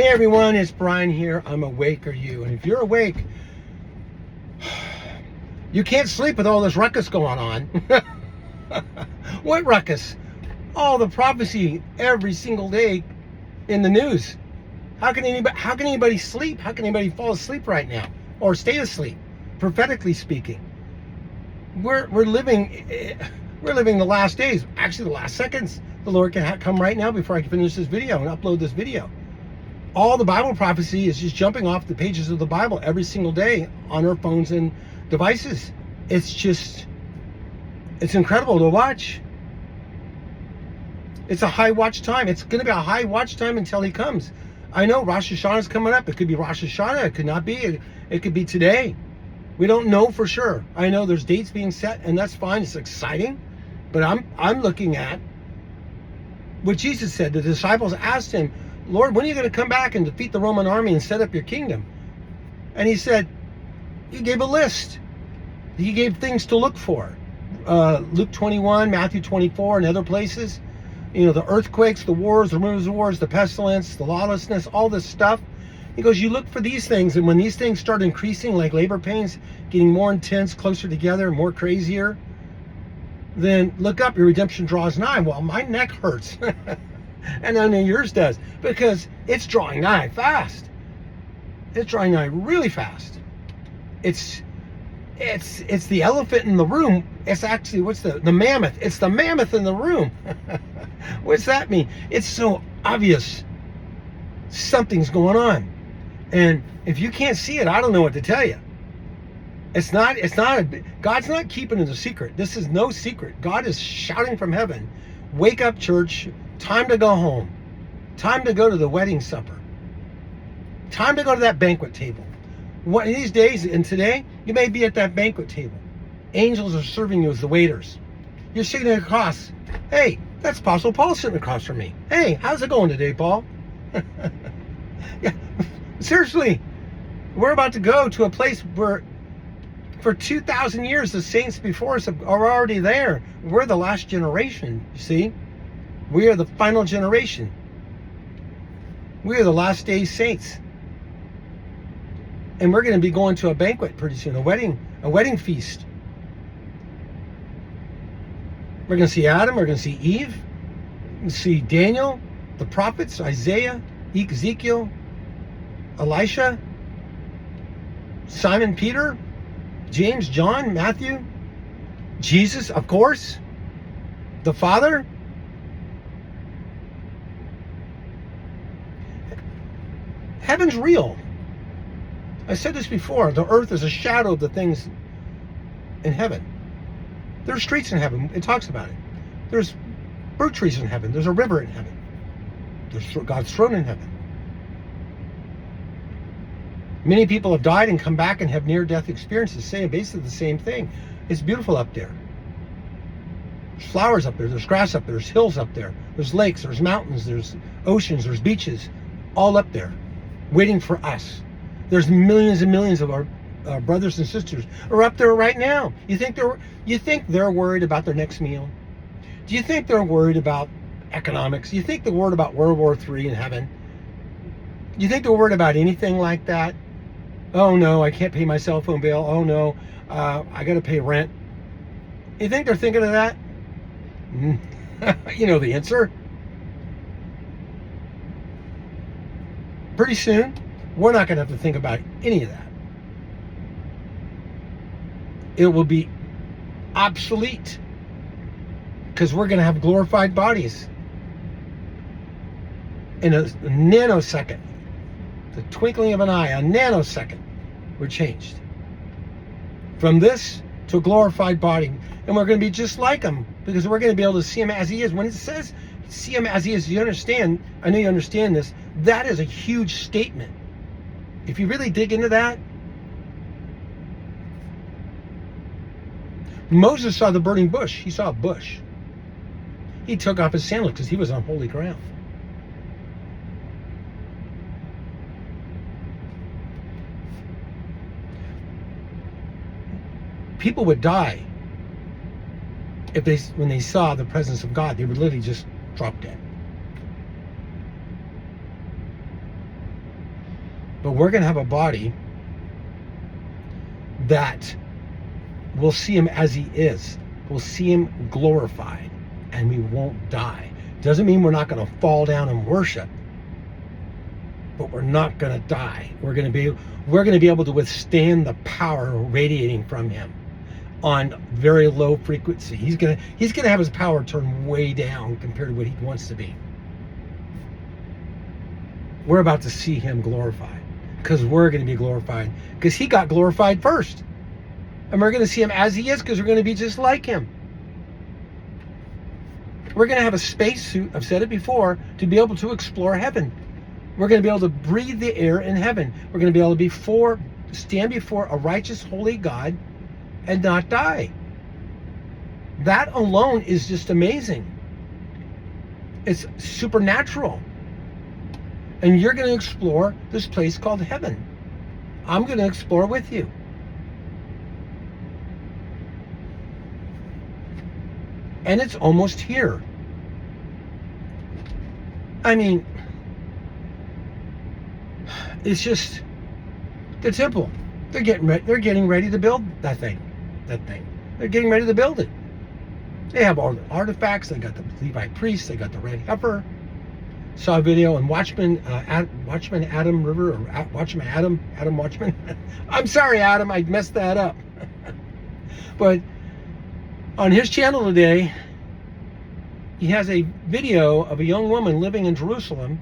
Hey everyone, it's Brian here. I'm awake, are you? And if you're awake, you can't sleep with all this ruckus going on. What ruckus? All the prophecy every single day in the news. How can anybody sleep? How can anybody fall asleep right now or stay asleep? Prophetically speaking, we're living the last days. Actually, the last seconds. The Lord can come right now before I can finish this video and upload this video. All the Bible prophecy is just jumping off the pages of the Bible every single day on our phones and devices. It's incredible to watch. It's a high watch time. It's going to be a high watch time until he comes. I know Rosh Hashanah is coming up. It could be Rosh Hashanah. It could not be. It could be today. We don't know for sure. I know there's dates being set, and that's fine. It's exciting. But I'm looking at what Jesus said. The disciples asked him, Lord, when are you going to come back and defeat the Roman army and set up your kingdom? And he said, he gave a list. He gave things to look for. Luke 21, Matthew 24, and other places. You know, the earthquakes, the wars, the rumors of wars, the pestilence, the lawlessness, all this stuff. He goes, you look for these things, and when these things start increasing, like labor pains, getting more intense, closer together, more crazier, then look up, your redemption draws nigh. Well, my neck hurts. And I know yours does, because it's drawing nigh fast. It's drawing nigh really fast. It's the elephant in the room. It's actually, what's the mammoth? It's the mammoth in the room. What's that mean? It's so obvious something's going on. And if you can't see it, I don't know what to tell you. God's not keeping it a secret. This is no secret. God is shouting from heaven, wake up, church. Time to go home. Time to go to the wedding supper. Time to go to that banquet table. One of these days and today, you may be at that banquet table. Angels are serving you as the waiters. You're sitting across. Hey, that's Apostle Paul sitting across from me. Hey, how's it going today, Paul? Yeah, seriously, we're about to go to a place where for 2,000 years, the saints before us are already there. We're the last generation, you see? We are the final generation. We are the last days saints. And we're going to be going to a banquet pretty soon, a wedding feast. We're going to see Adam, we're going to see Eve, we're going to see Daniel, the prophets, Isaiah, Ezekiel, Elisha, Simon Peter, James, John, Matthew, Jesus, of course, the Father. Heaven's real. I said this before. The earth is a shadow of the things in heaven. There's streets in heaven. It talks about it. There's fruit trees in heaven. There's a river in heaven. There's God's throne in heaven. Many people have died and come back and have near-death experiences, saying basically the same thing. It's beautiful up there. There's flowers up there. There's grass up there. There's hills up there. There's lakes. There's mountains. There's oceans. There's beaches. All up there, waiting for us. There's millions and millions of our brothers and sisters are up there right now. You think they're worried about their next meal? Do you think they're worried about economics? Do you think they're worried about World War III in heaven? Do you think they're worried about anything like that? Oh no, I can't pay my cell phone bill. Oh no, I got to pay rent. You think they're thinking of that? You know the answer. Pretty soon, we're not going to have to think about any of that. It will be obsolete because we're going to have glorified bodies in a nanosecond. The twinkling of an eye, a nanosecond, we're changed. From this to a glorified body. And we're going to be just like him because we're going to be able to see him as he is. When it says see him as he is, you understand, I know you understand this, that is a huge statement. If you really dig into that, Moses saw the burning bush. He saw a bush. He took off his sandals because he was on holy ground. People would die if when they saw the presence of God. They would literally just drop dead. But we're going to have a body that will see him as he is. We'll see him glorified, and we won't die. Doesn't mean we're not going to fall down and worship, but we're not going to die. We're going to be able to withstand the power radiating from him on very low frequency. He's going to have his power turn way down compared to what he wants to be. We're about to see him glorified, because we're going to be glorified, because he got glorified first. And we're going to see him as he is, because we're going to be just like him. We're going to have a spacesuit, I've said it before, to be able to explore heaven. We're going to be able to breathe the air in heaven. We're going to be able to stand before a righteous, holy God and not die. That alone is just amazing. It's supernatural. And you're going to explore this place called heaven. I'm going to explore with you. And it's almost here. I mean, it's just the temple. They're getting ready to build that thing. They're getting ready to build it. They have all the artifacts. They got the Levi priests. They got the red heifer. Saw a video on Watchman Adam River, or Watchman Adam Watchman. I'm sorry, Adam, I messed that up. But on his channel today, he has a video of a young woman living in Jerusalem.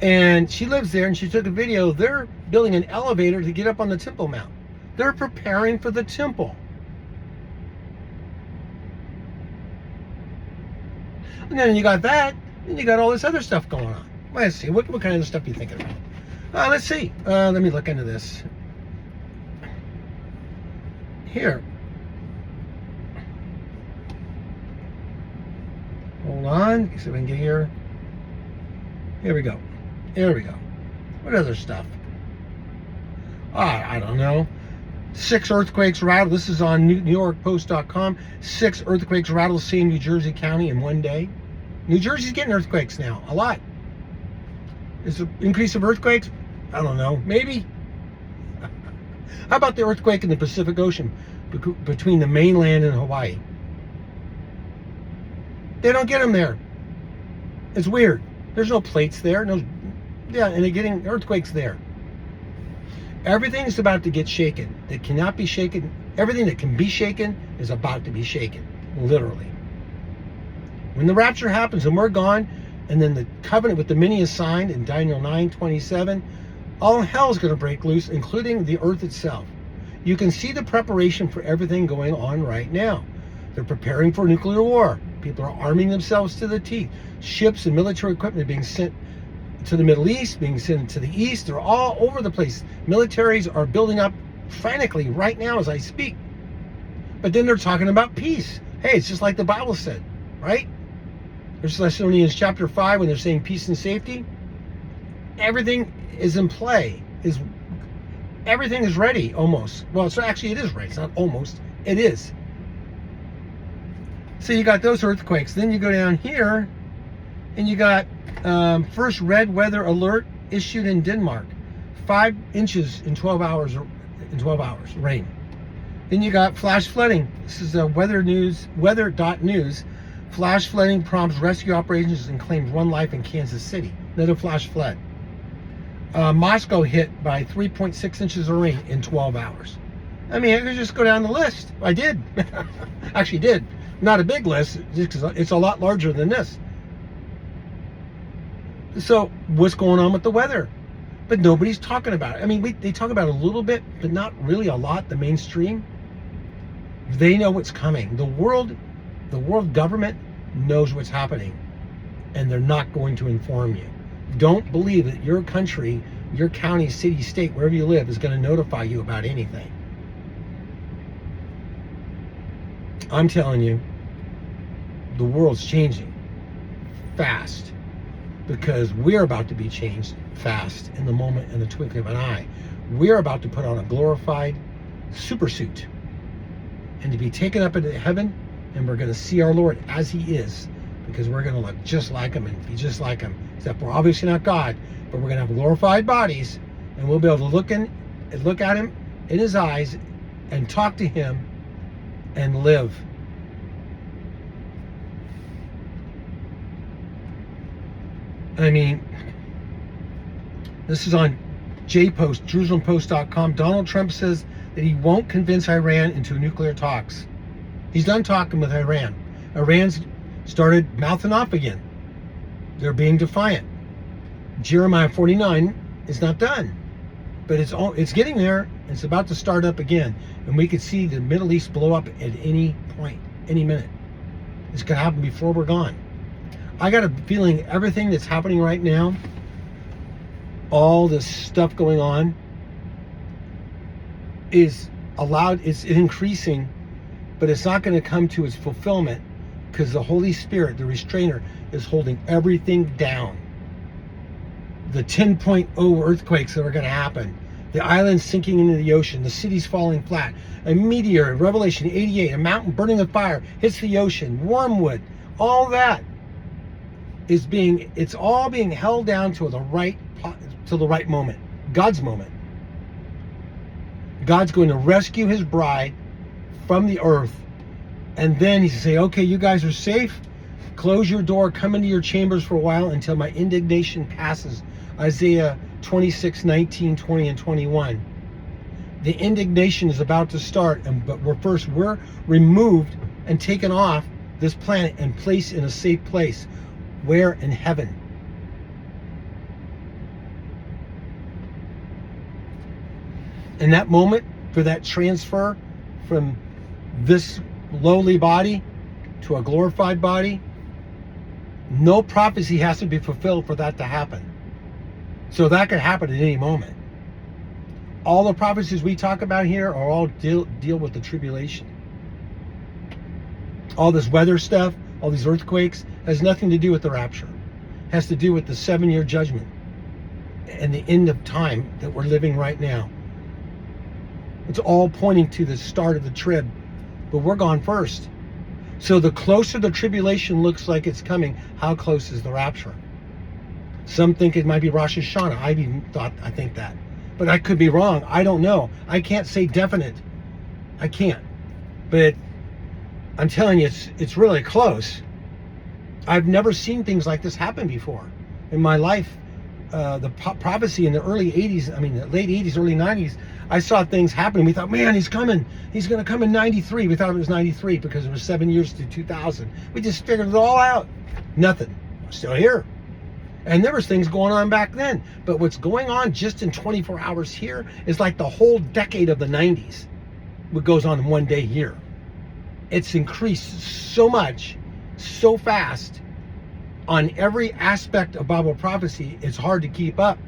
And she lives there, and she took a video. They're building an elevator to get up on the Temple Mount. They're preparing for the temple. And then you got that, and you got all this other stuff going on. Let's see, what kind of stuff are you thinking about? Let's see. Let me look into this. Here. Hold on. See if I can get here. Here we go. Here we go. What other stuff? I don't know. 6 earthquakes rattled. This is on NewYorkPost.com. 6 earthquakes rattled same New Jersey County in one day. New Jersey's getting earthquakes now. A lot. Is the increase of earthquakes? I don't know. Maybe. How about the earthquake in the Pacific Ocean between the mainland and Hawaii? They don't get them there. It's weird. There's no plates there. And they're getting earthquakes there. Everything is about to get shaken. That cannot be shaken. Everything that can be shaken is about to be shaken. Literally. When the rapture happens and we're gone, and then the covenant with the many is signed in Daniel 9:27, all hell is going to break loose, including the earth itself. You can see the preparation for everything going on right now. They're preparing for nuclear war. People are arming themselves to the teeth. Ships and military equipment are being sent to the Middle East, being sent to the East. They're all over the place. Militaries are building up frantically right now as I speak. But then they're talking about peace. Hey, it's just like the Bible said, right? There's Thessalonians chapter 5 when they're saying peace and safety. Everything is in play. Everything is ready, almost. Well, so actually it is ready. It's not almost. It is. So you got those earthquakes. Then you go down here, and you got first red weather alert issued in Denmark. 5 inches in 12 hours. Rain. Then you got flash flooding. This is weather.news. Flash flooding prompts rescue operations and claims 1 life in Kansas City. Another flash flood. Moscow hit by 3.6 inches of rain in 12 hours. I mean, I could just go down the list. I did. Actually did. Not a big list, just because it's a lot larger than this. So, what's going on with the weather? But nobody's talking about it. I mean, they talk about it a little bit, but not really a lot, the mainstream. They know what's coming. The world government knows what's happening, and they're not going to inform you. Don't believe that your country, your county, city, state, wherever you live, is going to notify you about anything. I'm telling you, the world's changing fast, because we're about to be changed fast in the moment, in the twinkling of an eye. We're about to put on a glorified super suit and to be taken up into heaven, and we're going to see our Lord as he is, because we're going to look just like him and be just like him. Except we're obviously not God, but we're going to have glorified bodies, and we'll be able to look at him in his eyes and talk to him and live. I mean, this is on JPost, JerusalemPost.com. Donald Trump says that he won't convince Iran into nuclear talks. He's done talking with Iran. Iran's started mouthing off again. They're being defiant. Jeremiah 49 is not done, but it's getting there. It's about to start up again, and we could see the Middle East blow up at any point, any minute. It's gonna happen before we're gone. I got a feeling everything that's happening right now, all this stuff going on, is allowed. It's increasing, but it's not going to come to its fulfillment because the Holy Spirit, the restrainer, is holding everything down. The 10.0 earthquakes that are going to happen, the islands sinking into the ocean, the cities falling flat, a meteor, Revelation 88, a mountain burning with fire hits the ocean, wormwood, all that it's all being held down to the right moment, God's moment. God's going to rescue his bride from the earth, and then he's going to say, okay, you guys are safe. Close your door, come into your chambers for a while until my indignation passes. Isaiah 26, 19, 20, and 21. The indignation is about to start, but we're removed and taken off this planet and placed in a safe place. Where? In heaven. In that moment, for that transfer from this lowly body to a glorified body, no prophecy has to be fulfilled for that to happen. So that could happen at any moment. All the prophecies we talk about here are all deal with the tribulation. All this weather stuff, all these earthquakes, has nothing to do with the rapture. It has to do with the 7-year judgment and the end of time that we're living right now. It's all pointing to the start of the trib, but we're gone first. So the closer the tribulation looks like it's coming, how close is the rapture? Some think it might be Rosh Hashanah. I think that, but I could be wrong. I don't know. I can't say definite. I can't, but I'm telling you, it's really close. I've never seen things like this happen before in my life. The prophecy in the early 80s, the late 80s, early 90s, I saw things happening. We thought, man, he's coming. He's going to come in 93. We thought it was 93 because it was 7 years to 2000. We just figured it all out. Nothing. We're still here. And there was things going on back then. But what's going on just in 24 hours here is like the whole decade of the 90s. What goes on in one day here. It's increased so much, so fast, on every aspect of Bible prophecy, it's hard to keep up.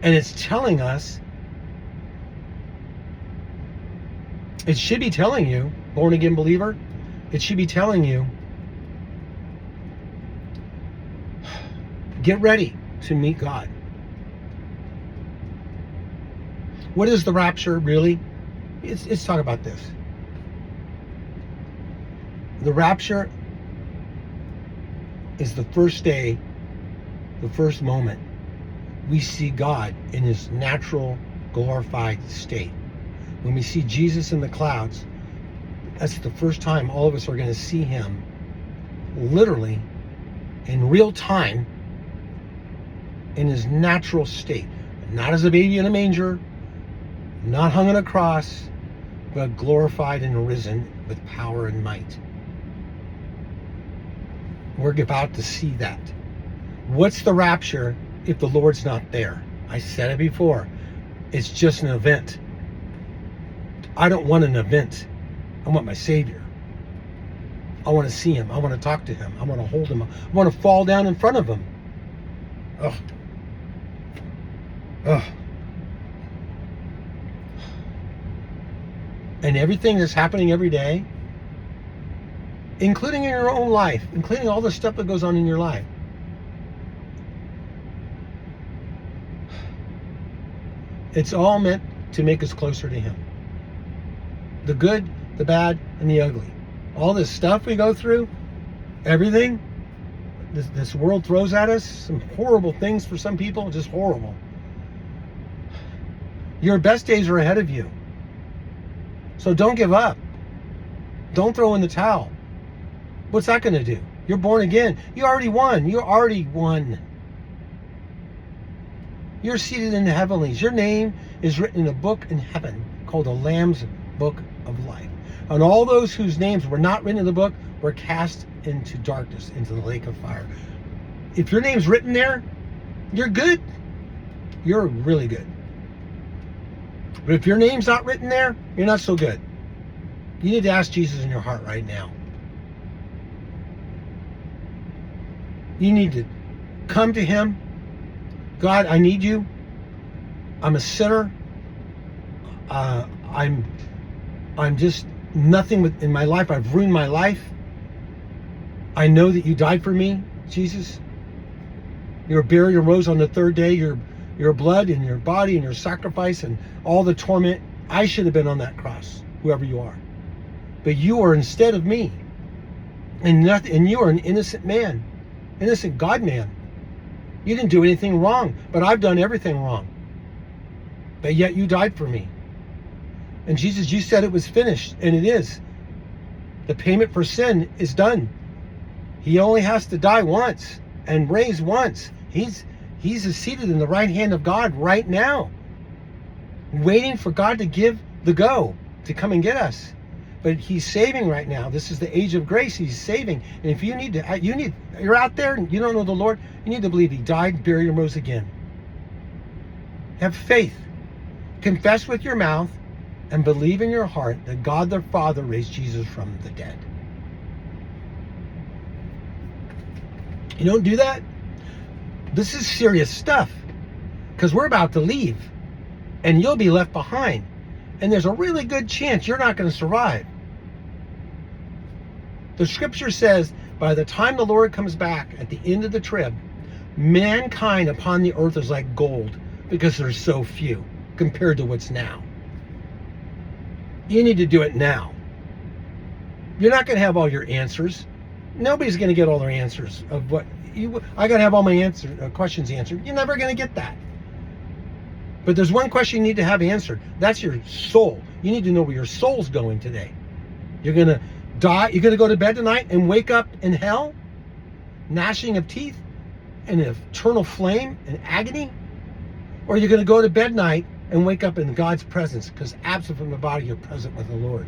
And it's telling us, it should be telling you, born again believer, it should be telling you, get ready to meet God. What is the rapture really? Let's talk about this. The rapture is the first day, the first moment we see God in his natural glorified state. When we see Jesus in the clouds, that's the first time all of us are going to see him literally in real time in his natural state. Not as a baby in a manger, not hung on a cross, but glorified and risen with power and might. We're about to see that. What's the rapture if the Lord's not there? I said it before. It's just an event. I don't want an event. I want my Savior. I want to see him. I want to talk to him. I want to hold him. I want to fall down in front of him. Ugh. Ugh. And everything that's happening every day, including in your own life, including all the stuff that goes on in your life, it's all meant to make us closer to him. The good, the bad, and the ugly. all this stuff we go through, everything this world throws at us, some horrible things for some people, just horrible. Your best days are ahead of you. So don't give up. Don't throw in the towel. What's that going to do? You're born again. You already won. You already won. You're seated in the heavenlies. Your name is written in a book in heaven called the Lamb's Book of Life. And all those whose names were not written in the book were cast into darkness, into the lake of fire. If your name's written there, you're good. You're really good. But if your name's not written there, you're not so good. You need to ask Jesus in your heart right now. You need to come to him. God, I need you. I'm a sinner. I'm just nothing in my life. I've ruined my life. I know that you died for me, Jesus. You were buried and rose on the third day. Your blood and your body and your sacrifice and all the torment. I should have been on that cross, whoever you are. But you are instead of me. And you are an innocent man. Innocent God man. You didn't do anything wrong, but I've done everything wrong. But yet you died for me. And Jesus, you said it was finished, and it is. The payment for sin is done. He only has to die once and raise once. He's seated in the right hand of God right now, waiting for God to give the go to come and get us. But he's saving right now. This is the age of grace. He's saving. And if you're out there and you don't know the Lord, you need to believe he died, buried, and rose again. Have faith. Confess with your mouth and believe in your heart that God the Father raised Jesus from the dead. You don't do that? This is serious stuff. Because we're about to leave. And you'll be left behind. And there's a really good chance you're not going to survive. The scripture says, by the time the Lord comes back at the end of the trib, mankind upon the earth is like gold, because there's so few compared to what's now. You need to do it now. You're not going to have all your answers. Nobody's going to get all their answers of what I got to have all my questions answered. You're never going to get that. But there's one question you need to have answered. That's your soul. You need to know where your soul's going today. You're going to die. You're going to go to bed tonight and wake up in hell, gnashing of teeth, and eternal flame and agony? Or you're going to go to bed tonight and wake up in God's presence, because absent from the body, you're present with the Lord.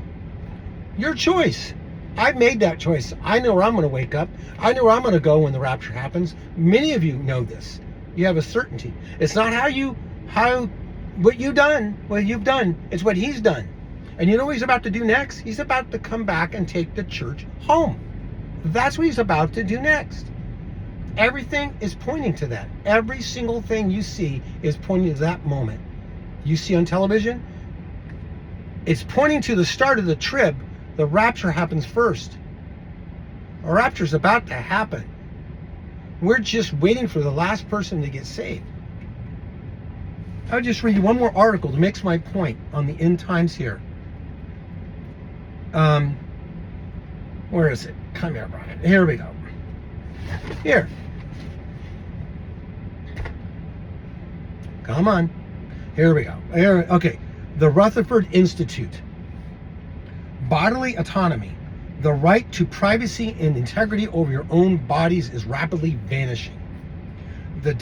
Your choice. I've made that choice. I know where I'm going to wake up. I know where I'm going to go when the rapture happens. Many of you know this. You have a certainty. It's not what you've done. It's what he's done. And you know what he's about to do next? He's about to come back and take the church home. That's what he's about to do next. Everything is pointing to that. Every single thing you see is pointing to that moment. You see on television, it's pointing to the start of the trib. The rapture happens first. A rapture is about to happen. We're just waiting for the last person to get saved. I'll just read you one more article that makes my point on the end times here. Where is it? Come here, Brian. Here we go. Here. Come on. Here we go. Okay. The Rutherford Institute. Bodily autonomy. The right to privacy and integrity over your own bodies is rapidly vanishing. The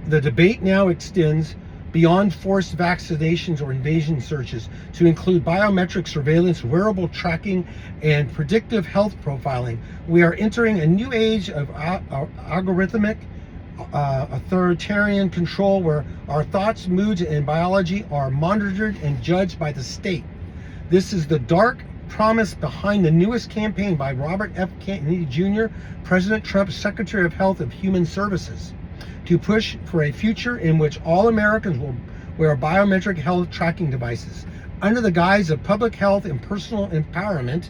debate now extends beyond forced vaccinations or invasion searches to include biometric surveillance, wearable tracking, and predictive health profiling. We are entering a new age of algorithmic, authoritarian control where our thoughts, moods, and biology are monitored and judged by the state. This is the dark promise behind the newest campaign by Robert F. Kennedy Jr., President Trump's Secretary of Health and Human Services, to push for a future in which all Americans will wear biometric health tracking devices. Under the guise of public health and personal empowerment,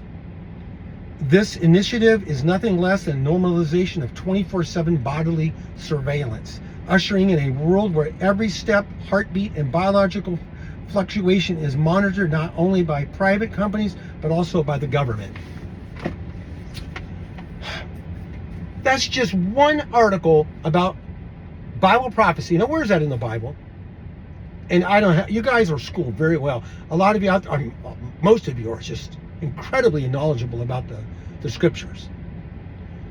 this initiative is nothing less than normalization of 24/7 bodily surveillance, ushering in a world where every step, heartbeat, and biological fluctuation is monitored not only by private companies, but also by the government. That's just one article about Bible prophecy. Now, where's that in the Bible? And I don't have, you guys are schooled very well. A lot of you out there, most of you are just incredibly knowledgeable about the scriptures.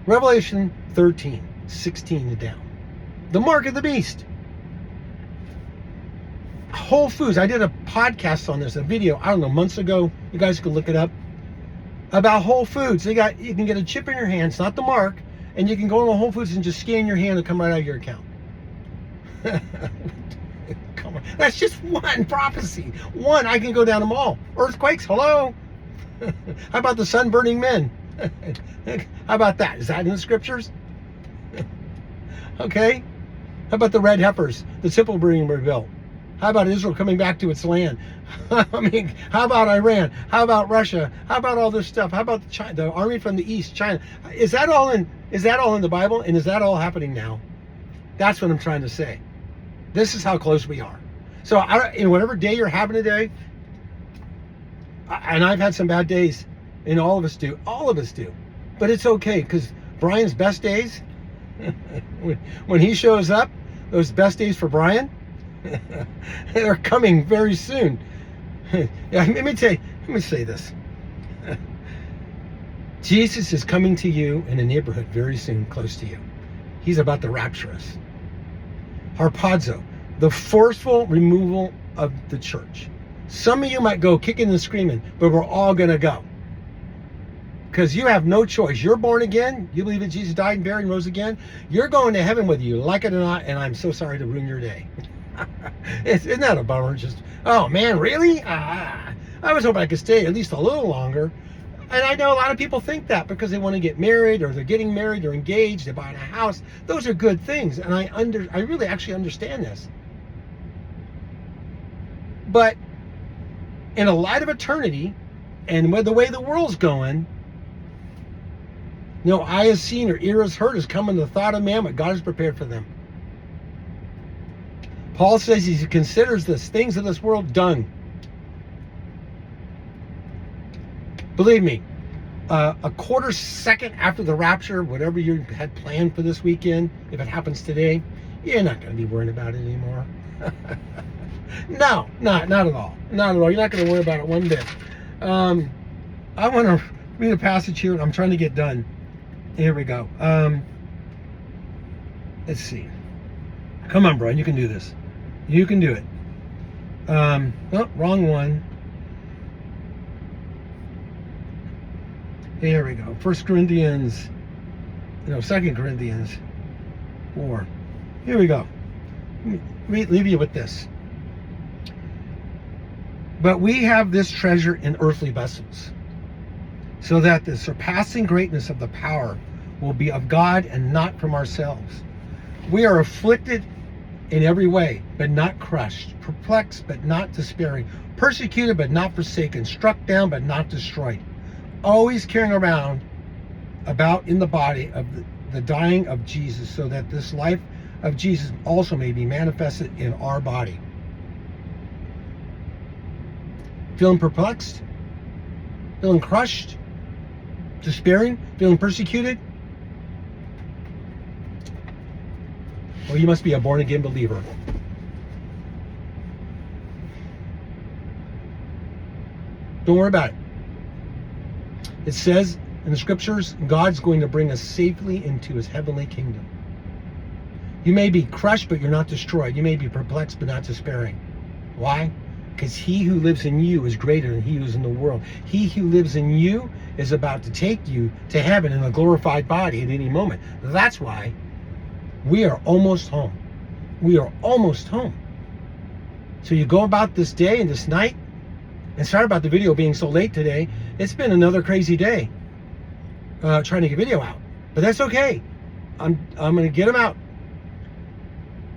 Revelation 13, 16 and down. The mark of the beast. Whole Foods. I did a podcast on this, a video, I don't know, months ago. You guys can look it up. About Whole Foods. You can get a chip in your hand, it's not the mark, and you can go to Whole Foods and just scan your hand and come right out of your account. Come on. That's just one prophecy. One. I can go down the mall. Earthquakes, hello. How about the sun burning men? How about that? Is that in the scriptures? Okay. How about the red heifers? The temple being rebuilt. How about Israel coming back to its land? I mean, how about Iran? How about Russia? How about all this stuff? How about China, the army from the east, China? Is that all in the Bible? And is that all happening now? That's what I'm trying to say. This is how close we are. So, in whatever day you're having today, and I've had some bad days, and all of us do. All of us do. But it's okay, because Brian's best days, when he shows up, those best days for Brian, they're coming very soon. Yeah, let me say this. Jesus is coming to you in a neighborhood very soon, close to you. He's about to rapture us. Harpazo, the forceful removal of the church. Some of you might go kicking and screaming, but we're all going to go. Because you have no choice. You're born again. You believe that Jesus died and buried and rose again. You're going to heaven whether you like it or not, and I'm so sorry to ruin your day. Isn't that a bummer? Just, oh man, really? I was hoping I could stay at least a little longer. And I know a lot of people think that because they want to get married, or they're getting married, or engaged, they're buying a house. Those are good things, and I really actually understand this. But in a light of eternity, and with the way the world's going, no eye has seen or ear has heard has come in the thought of man what God has prepared for them. Paul says he considers the things of this world done. Believe me, a quarter second after the rapture, whatever you had planned for this weekend, if it happens today, you're not going to be worrying about it anymore. No, not at all. Not at all. You're not going to worry about it one bit. I want to read a passage here, and I'm trying to get done. Here we go. Let's see. Come on, Brian. You can do this. You can do it. Oh, wrong one. Here we go. 1 Corinthians, 2 Corinthians 4. Here we go. Let me leave you with this. But we have this treasure in earthly vessels, so that the surpassing greatness of the power will be of God and not from ourselves. We are afflicted in every way, but not crushed, perplexed, but not despairing, persecuted, but not forsaken, struck down, but not destroyed, always carrying around about in the body of the dying of Jesus, so that this life of Jesus also may be manifested in our body. Feeling perplexed? Feeling crushed? Despairing? Feeling persecuted? Well, you must be a born-again believer. Don't worry about it. It says in the scriptures, God's going to bring us safely into his heavenly kingdom. You may be crushed, but you're not destroyed. You may be perplexed, but not despairing. Why? Because he who lives in you is greater than he who's in the world. He who lives in you is about to take you to heaven in a glorified body at any moment. That's why we are almost home. We are almost home. So you go about this day and this night, and sorry about the video being so late today. It's been another crazy day trying to get video out. But that's okay. I'm going to get them out.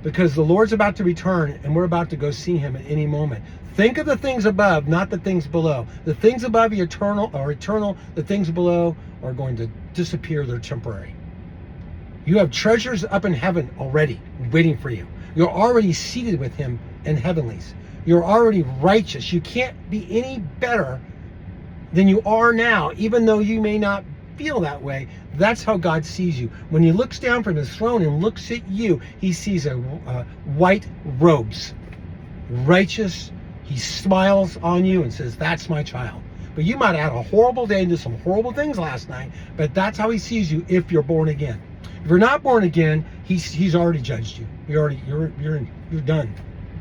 Because the Lord's about to return, and we're about to go see him at any moment. Think of the things above, not the things below. The things above are eternal. The things below are going to disappear. They're temporary. You have treasures up in heaven already waiting for you. You're already seated with him in heavenlies. You're already righteous. You can't be any better than you are now, even though you may not feel that way. That's how God sees you. When he looks down from his throne and looks at you, he sees a white robes, righteous. He smiles on you and says, that's my child. But you might have had a horrible day and did some horrible things last night, but that's how he sees you if you're born again. If you're not born again, he's already judged you. You're done.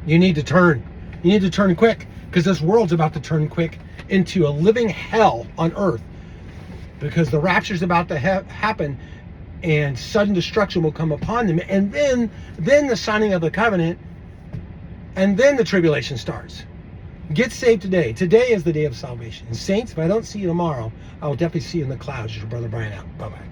You need to turn. You need to turn quick, because this world's about to turn quick into a living hell on earth, because the rapture's about to happen and sudden destruction will come upon them, and then the signing of the covenant, and then the tribulation starts. Get saved today. Today is the day of salvation. And saints, if I don't see you tomorrow, I will definitely see you in the clouds. Your brother Brian out. Bye-bye.